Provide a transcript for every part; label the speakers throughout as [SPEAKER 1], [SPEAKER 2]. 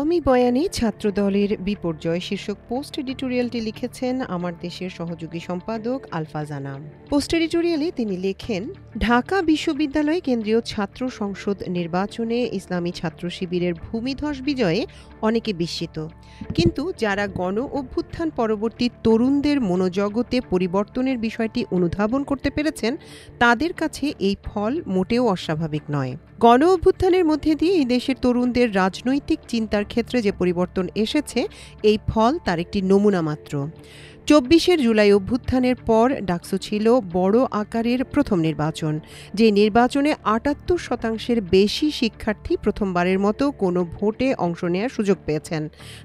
[SPEAKER 1] আওয়ামী বয়ানে ছাত্রদলের বিপর্যয় শীর্ষক পোস্ট এডিটোরিয়ালটি লিখেছেন আমার দেশের সহযোগী সম্পাদক আলফাজ আনাম। পোস্ট এডিটোরিয়ালে তিনি লেখেন, ঢাকা বিশ্ববিদ্যালয় কেন্দ্রীয় ছাত্র সংসদ নির্বাচনে ইসলামী ছাত্র শিবিরের ভূমিধস বিজয়ে অনেকে বিস্মিত, কিন্তু যারা গণ অভ্যুত্থান পরবর্তী তরুণদের মনোজগতে পরিবর্তনের বিষয়টি অনুধাবন করতে পেরেছেন তাদের কাছে এই ফল মোটেও অস্বাভাবিক নয়। গণ অভ্যুত্থানের মধ্যে দিয়ে এই দেশের তরুণদের রাজনৈতিক চিন্তার ক্ষেত্রে যে পরিবর্তন এসেছে, এই ফল তার একটি নমুনা মাত্র। ২৪ জুলাই অভ্যুত্থানের পর ডাকসু ছিল বড় আকারের প্রথম নির্বাচন, যে নির্বাচনে ৭৮% বেশি শিক্ষার্থী প্রথমবারের মতো কোনো ভোটে অংশ নেওয়ার সুযোগ পেয়েছেন,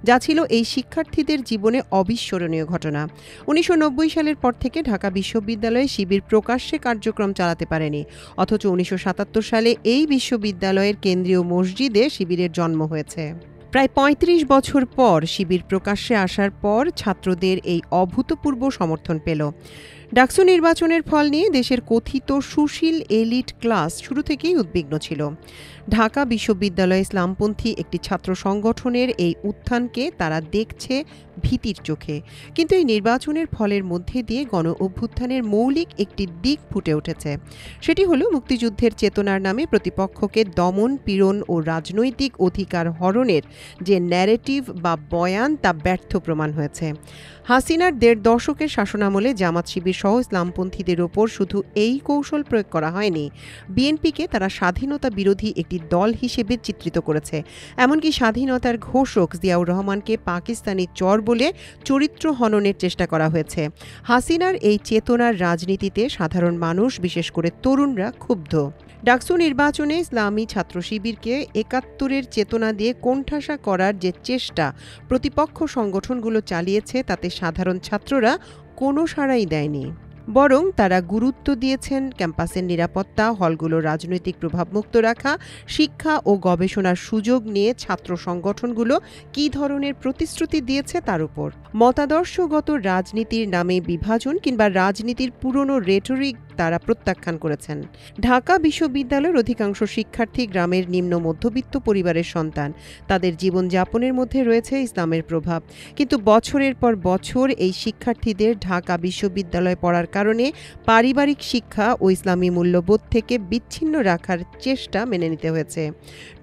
[SPEAKER 1] যা ছিল এই শিক্ষার্থীদের জীবনে অবিস্মরণীয় ঘটনা। ১৯৯০ সালের পর থেকে ঢাকা বিশ্ববিদ্যালয়ে শিবির প্রকাশ্যে কার্যক্রম চালাতে পারেনি, অথচ ১৯৭৭ সালে এই বিশ্ববিদ্যালয়ের কেন্দ্রীয় মসজিদে শিবিরের জন্ম হয়েছে। প্রায় ৩৫ বছর পর শিবির প্রকাশ্যে আসার পর ছাত্রদের এই অভূতপূর্ব সমর্থন পেল। ডাকসু নির্বাচনের ফল নিয়ে দেশের কথিত সুশীল এলিট ক্লাস শুরু থেকেই উদ্বিগ্ন ছিল। ঢাকা বিশ্ববিদ্যালয় ইসলামপন্থী একটি ছাত্র সংগঠনের এই উত্থানকে তারা দেখছে ভীতির চোখে, কিন্তু এই নির্বাচনের ফলের মধ্যে দিয়ে গণ অভ্যুত্থানের মৌলিক একটি দিক ফুটে উঠেছে। সেটি হলো মুক্তিযুদ্ধের চেতনার নামে প্রতিপক্ষকে দমন পীড়ন ও রাজনৈতিক অধিকার হরণের যে ন্যারেটিভ বা বয়ান, তা ব্যর্থ প্রমাণ হয়েছে। হাসিনার ১.৫ দশকের শাসনামলে জামাত শিবির সহ ইসলামপন্থীদের ওপর শুধু এই কৌশল প্রয়োগ করা হয়নি, বিএনপিকে তারা স্বাধীনতা বিরোধী একটি দল হিসেবে চিত্রিত করেছে। এমনকি স্বাধীনতার ঘোষক জিয়াউর রহমানকে পাকিস্তানি চর বলে চরিত্র হননের চেষ্টা করা হয়েছে। হাসিনার এই চেতনার রাজনীতিতে সাধারণ মানুষ, বিশেষ করে তরুণরা ক্ষুব্ধ। ডাকসু নির্বাচনে ইসলামী ছাত্র শিবিরকে ৭১-এর চেতনা দিয়ে কোণঠাসা করার যে চেষ্টা প্রতিপক্ষ সংগঠনগুলো চালিয়েছে, তাতে সাধারণ ছাত্ররা কোনো সাড়াই দেয়নি, বরং তারা গুরুত্ব দিয়েছেন ক্যাম্পাসের নিরাপত্তা, হলগুলো রাজনৈতিক প্রভাবমুক্ত রাখা, শিক্ষা ও গবেষণার সুযোগ নিয়ে ছাত্র সংগঠনগুলো কী ধরনের প্রতিশ্রুতি দিয়েছে তার উপর। মতাদর্শগত রাজনীতির নামে বিভাজন কিংবা রাজনীতির পুরনো রেটরিক তারা প্রত্যাখ্যান করেছেন। ঢাকা বিশ্ববিদ্যালয়ের অধিকাংশ শিক্ষার্থী গ্রামের নিম্ন মধ্যবিত্ত পরিবারের সন্তান, তাদের জীবনযাপনের মধ্যে রয়েছে ইসলামের প্রভাব, কিন্তু বছরের পর বছর এই শিক্ষার্থীদের ঢাকা বিশ্ববিদ্যালয়ে পড়ার কারণে পারিবারিক শিক্ষা ও ইসলামী মূল্যবোধ থেকে বিচ্ছিন্ন রাখার চেষ্টা মেনে নিতে হয়েছে।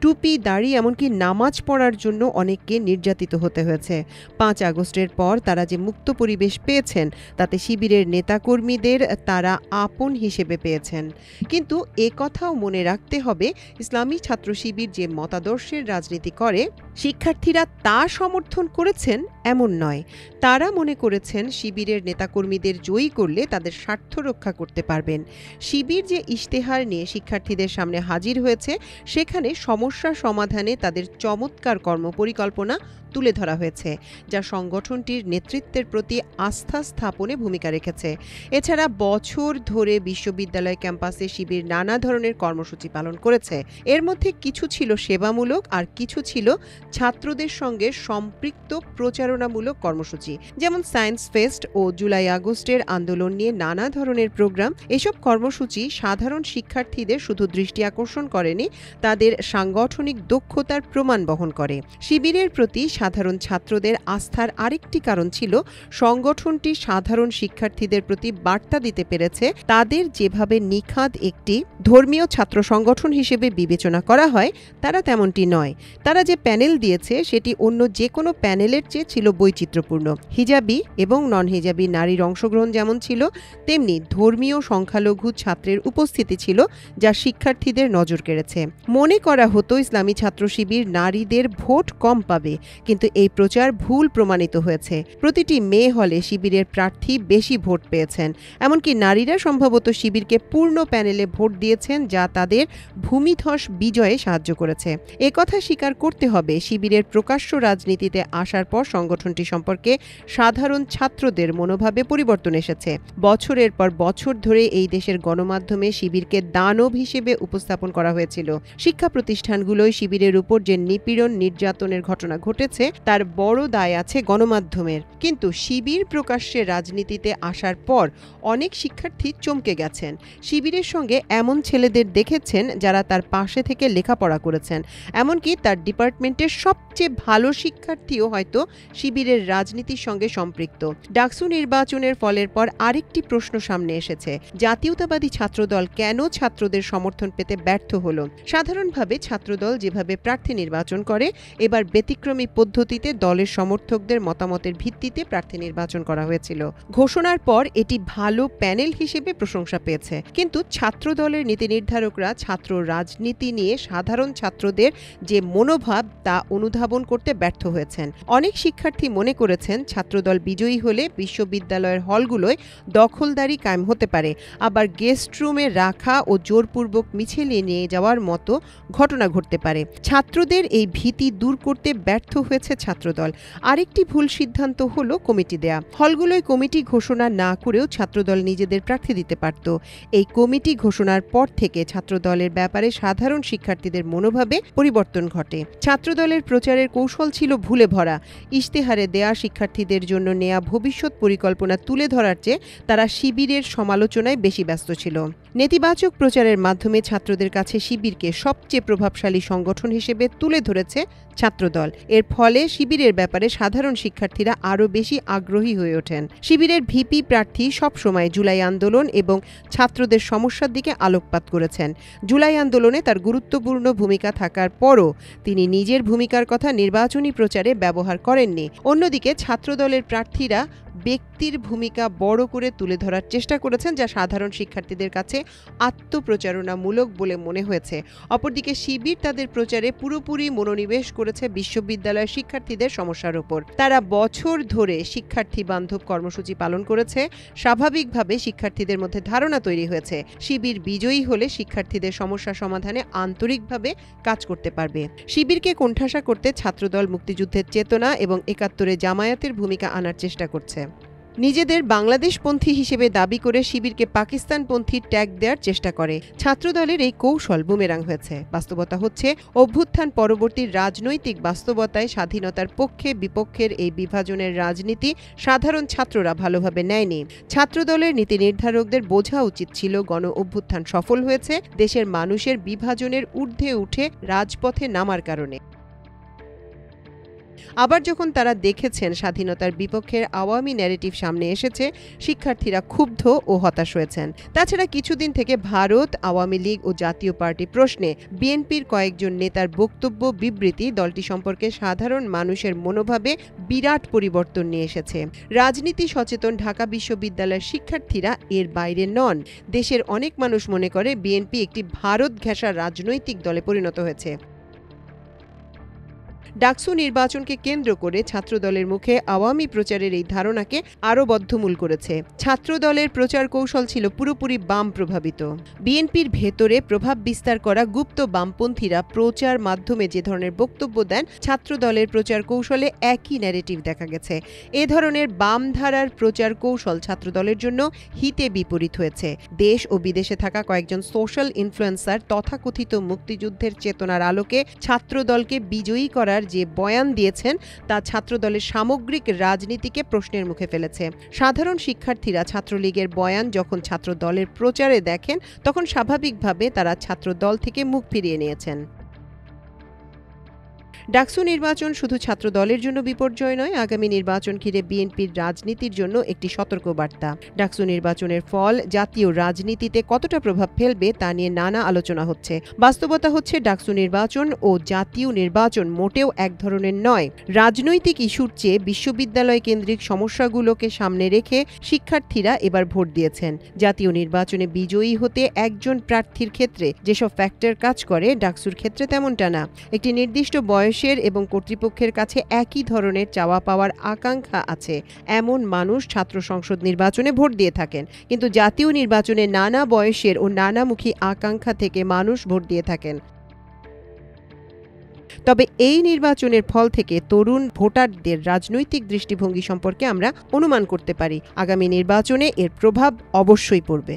[SPEAKER 1] টুপি, দাড়ি, এমনকি নামাজ পড়ার জন্য অনেককে নির্যাতিত হতে হয়েছে। ৫ আগস্টের পর তারা যে মুক্ত পরিবেশ পেয়েছেন, তাতে শিবিরের নেতাকর্মীদের তারা আপন হিসেবে পেয়েছেন। কিন্তু একথাও মনে রাখতে হবে, ইসলামী ছাত্র শিবির যে মতাদর্শের রাজনীতি করে, শিক্ষার্থীরা তা সমর্থন করেছেন এমন নয়। তারা মনে করেছেন শিবিরের নেতাকর্মীদের জয়ী করলে তাদের স্বার্থ রক্ষা করতে পারবেন। শিবির যে ইশতেহার নিয়ে শিক্ষার্থীদের সামনে হাজির হয়েছে, সেখানে সমস্যা সমাধানে তাদের চমৎকার কর্মপরিকল্পনা তুলে ধরা হয়েছে, যা সংগঠনটির নেতৃত্বের প্রতি আস্থা স্থাপনে ভূমিকা রেখেছে। এছাড়া বছর ধরে বিশ্ববিদ্যালয় ক্যাম্পাসে শিবির নানা ধরনের কর্মসূচি পালন করেছে। এর মধ্যে কিছু ছিল সেবামূলক, আর কিছু ছিল ছাত্রদের সঙ্গে সম্পৃক্ত প্রচারণামূলক কর্মসূচি, যেমন সায়েন্স ফেস্ট ও জুলাই আগস্টের আন্দোলন নিয়ে নানা ধরনের প্রোগ্রাম। এসব কর্মসূচি সাধারণ শিক্ষার্থীদের শুধু দৃষ্টি আকর্ষণ করেনি, তাদের সাংগঠনিক দক্ষতার প্রমাণ বহন করে। শিবিরের প্রতি সাধারণ ছাত্রদের আস্থার আরেকটি কারণ ছিল, সংগঠনটি সাধারণ শিক্ষার্থীদের প্রতি বার্তা দিতে পেরেছে তাদের যেভাবে নিখাদ একটি ধর্মীয় ছাত্র সংগঠন হিসেবে বিবেচনা করা হয়, তারা তেমনটি নয়। তারা যে প্যানেল দিয়েছে, সেটি অন্য যে কোনো প্যানেলের চেয়ে ছিল বৈচিত্র্যপূর্ণ। হিজাবি এবং নন হিজাবি নারীর অংশগ্রহণ যেমন ছিল, তেমনি ধর্মীয় সংখ্যালঘু ছাত্রের উপস্থিতি ছিল, যা শিক্ষার্থীদের নজর কেড়েছে। মনে করা হতো ইসলামী ছাত্র শিবির নারীদের ভোট কম পাবে, কিন্তু এই প্রচার ভুল প্রমাণিত হয়েছে। প্রতিটি মেয়ে হলে শিবিরের প্রার্থী বেশি ভোট পেয়েছেন, এমনকি নারীরা সম্ভবত শিবিরকে পূর্ণ প্যানেলে ভোট দিয়েছেন, যা তাদের ভূমিধস বিজয়ে সাহায্য করেছে। একথা স্বীকার করতে হবে, শিবিরের প্রকাশ্য রাজনীতিতে আসার পর সংগঠনটি সম্পর্কে সাধারণ ছাত্রদের মনোভাবে পরিবর্তন এসেছে। বছরের পর বছর ধরে এই দেশের গণমাধ্যমে শিবিরকে দানব হিসেবে উপস্থাপন করা হয়েছিল। শিক্ষা প্রতিষ্ঠানগুলোয় শিবিরের উপর যে নিপীড়ন, নির্যাতনের ঘটনা ঘটেছে, তার বড় দায় আছে গণমাধ্যমের। কিন্তু শিবির প্রকাশ্যে রাজনীতিতে আসার পর অনেক শিক্ষার্থী চমকে গেছেন। শিবিরের সঙ্গে এমন ছেলেদের দেখেছেন যারা তার পাশে থেকে লেখাপড়া করেছেন, এমনকি তার ডিপার্টমেন্টের সবচেয়ে ভালো শিক্ষার্থীও হয়তো শিবিরের রাজনীতির সঙ্গে সম্পৃক্ত। ডাকসু নির্বাচনের ফলের পর আরেকটি প্রশ্ন সামনে এসেছে, জাতীয়তাবাদী ছাত্রদল কেন ছাত্রদের সমর্থন পেতে ব্যর্থ হলো? সাধারণভাবে ছাত্রদল যেভাবে প্রার্থী নির্বাচন করে, এবার ব্যতিক্রমী পদ্ধতিতে দলের সমর্থকদের মতামতের ভিত্তিতে প্রার্থী নির্বাচন করা হয়েছিল। ঘোষণার পর এটি ভালো প্যানেল হিসেবে প্রশংসা পেয়েছে, কিন্তু ছাত্রদলের নীতি নির্ধারকরা ছাত্র রাজনীতি নিয়ে সাধারণ ছাত্রদের যে মনোভাব তা অনুধাবন করতে ব্যর্থ হয়েছেন। অনেক শিক্ষার্থী মনে করেছেন ছাত্রদল বিজয়ী হলে বিশ্ববিদ্যালয়ের হলগুলোয় দখলদারি কায়েম হতে পারে, আবার গেস্ট রুমে রাখা ও জোরপূর্বক মিছিলে নিয়ে যাওয়ার মতো ঘটনা ঘটতে পারে। ছাত্রদের এই ভীতি দূর করতে ব্যর্থ হয়েছে ছাত্রদল। আরেকটি ভুল সিদ্ধান্ত হলো কমিটি দেয়া। হলগুলোয় কমিটি ঘোষণা না করেও ছাত্রদল নিজেদের প্রার্থী দিতে পারত। এই কমিটি ঘোষণার পর থেকে ছাত্রদলের ব্যাপারে সাধারণ শিক্ষার্থীদের মনোভাবে পরিবর্তন ঘটে। ছাত্রদলের প্রচারের কৌশল ছিল ভুলে ভরা। ইশতেহারে দেয়া শিক্ষার্থীদের জন্য নেয়া ভবিষ্যৎ পরিকল্পনা তুলে ধরার চেয়ে তারা শিবিরের সমালোচনায় বেশি ব্যস্ত ছিল। নেতিবাচক প্রচারের মাধ্যমে ছাত্রদের কাছে শিবিরকে সবচেয়ে প্রভাবশালী সংগঠন হিসেবে তুলে ধরেছে ছাত্রদল। এর ফলে শিবিরের ব্যাপারে সাধারণ শিক্ষার্থীরা আরও বেশি আগ্রহী হয়ে ওঠেন। শিবিরের ভিপি প্রার্থী সবসময় জুলাই আন্দোলন এবং ছাত্রদের সমস্যার দিকে আলোকপাত করেছেন। জুলাই আন্দোলনে তার গুরুত্বপূর্ণ ভূমিকা থাকার পরও তিনি নিজের ভূমিকার কথা নির্বাচনী প্রচারে ব্যবহার করেননি। অন্যদিকে ছাত্রদলের প্রার্থীরা ব্যক্তির ভূমিকা বড় করে তুলে ধরার চেষ্টা করেছেন, যা সাধারণ শিক্ষার্থীদের কাছে আত্মপ্রচারণামূলক বলে মনে হয়েছে। অপরদিকে শিবির তাদের প্রচারে পুরোপুরি মনোনিবেশ করেছে বিশ্ববিদ্যালয়ের শিক্ষার্থীদের সমস্যার উপর। তারা বছর ধরে শিক্ষার্থী বান্ধব কর্মসূচি পালন করেছে। স্বাভাবিকভাবে শিক্ষার্থীদের মধ্যে ধারণা তৈরি হয়েছে শিবির বিজয়ী হলে শিক্ষার্থীদের সমস্যা সমাধানে আন্তরিকভাবে কাজ করতে পারবে। শিবিরকে কোণঠাসা করতে ছাত্রদল মুক্তিযুদ্ধের চেতনা এবং ৭১-এ জামায়াতের ভূমিকা আনার চেষ্টা করছে। নিজেদের বাংলাদেশপন্থী হিসেবে দাবি করে শিবিরকে পাকিস্তানপন্থী ট্যাগ দেওয়ার চেষ্টা করে। ছাত্রদলের এই কৌশল বুমেরাং হয়েছে। বাস্তবতা হচ্ছে, অভ্যুত্থান পরবর্তী রাজনৈতিক বাস্তবতায় স্বাধীনতার পক্ষে বিপক্ষের এই বিভাজনের রাজনীতি সাধারণ ছাত্ররা ভালোভাবে নেয়নি। ছাত্রদলের নীতি নির্ধারকদের বোঝা উচিত ছিল গণ অভ্যুত্থান সফল হয়েছে দেশের মানুষের বিভাজনের ঊর্ধ্বে উঠে রাজপথে নামার কারণে। আবার যখন তারা দেখেছেন স্বাধীনতার বিপক্ষের আওয়ামী ন্যারেটিভ সামনে এসেছে, শিক্ষার্থীরা ক্ষুব্ধ ও হতাশ হয়েছেন। তাছাড়া কিছুদিন থেকে ভারত, আওয়ামী লীগ ও জাতীয় পার্টি প্রশ্নে বিএনপির কয়েকজন নেতার বক্তব্য, বিবৃতি দলটি সম্পর্কে সাধারণ মানুষের মনোভাবে বিরাট পরিবর্তন নিয়ে এসেছে। রাজনীতি সচেতন ঢাকা বিশ্ববিদ্যালয়ের শিক্ষার্থীরা এর বাইরে নন। দেশের অনেক মানুষ মনে করে বিএনপি একটি ভারত ঘেঁষা রাজনৈতিক দলে পরিণত হয়েছে। ডাকসু নির্বাচনকে কেন্দ্র করে ছাত্রদলের মুখে আওয়ামী প্রচারের এই ধারণাকে আরও বদ্ধমূল করেছে। ছাত্রদলের প্রচার কৌশল ছিল পুরোপুরি বাম প্রভাবিত। বিএনপির ভেতরে প্রভাব বিস্তার করা গুপ্ত বামপন্থীরা প্রচার মাধ্যমে যে ধরনের বক্তব্য দেন, ছাত্রদলের প্রচার কৌশলে একই ন্যারেটিভ দেখা গেছে। এ ধরনের বাম ধারার প্রচার কৌশল ছাত্রদলের জন্য হিতে বিপরীত হয়েছে। দেশ ও বিদেশে থাকা কয়েকজন সোশ্যাল ইনফ্লুয়েন্সার তথাকথিত মুক্তিযুদ্ধের চেতনার আলোকে ছাত্রদলকে বিজয়ী করার যে বয়ান দিয়েছেন, তা ছাত্রদলের সামগ্রিক রাজনীতিকে প্রশ্নের মুখে ফেলেছে। সাধারণ শিক্ষার্থীরা ছাত্রলীগের বয়ান যখন ছাত্রদলের প্রচারে দেখেন, তখন স্বাভাবিকভাবে তারা ছাত্রদল থেকে মুখ ফিরিয়ে নিয়েছেন। ডাকসু নির্বাচন শুধু ছাত্র দলের জন্য বিপর্যয় নয়, আগামী নির্বাচন ঘিরে বিএনপির রাজনীতির জন্য একটি সতর্কবার্তা। ডাকসু নির্বাচনের ফল জাতীয় রাজনীতিতে কতটা প্রভাব ফেলবে তা নিয়ে নানা আলোচনা হচ্ছে। বাস্তবতা হচ্ছে, ডাকসু নির্বাচন ও জাতীয় নির্বাচন মোটেও এক ধরনের নয়। রাজনৈতিক ইস্যুর চেয়ে বিশ্ববিদ্যালয় কেন্দ্রিক সমস্যাগুলোকে সামনে রেখে শিক্ষার্থীরা এবার ভোট দিয়েছেন। জাতীয় নির্বাচনে বিজয়ী হতে একজন প্রার্থীর ক্ষেত্রে যেসব ফ্যাক্টর কাজ করে, ডাকসুর ক্ষেত্রে তেমনটা না। একটি নির্দিষ্ট বয়সের এবং কর্তৃপক্ষের কাছে একই ধরনের চাওয়া পাওয়ার আকাঙ্ক্ষা আছে এমন মানুষ ছাত্র সংসদ নির্বাচনে ভোট দিয়ে থাকেন, কিন্তু জাতীয় নির্বাচনে নানা বয়সের ও নানামুখী আকাঙ্ক্ষা থেকে মানুষ ভোট দিয়ে থাকেন। তবে এই নির্বাচনের ফল থেকে তরুণ ভোটারদের রাজনৈতিক দৃষ্টিভঙ্গি সম্পর্কে আমরা অনুমান করতে পারি, আগামী নির্বাচনে এর প্রভাব অবশ্যই পড়বে।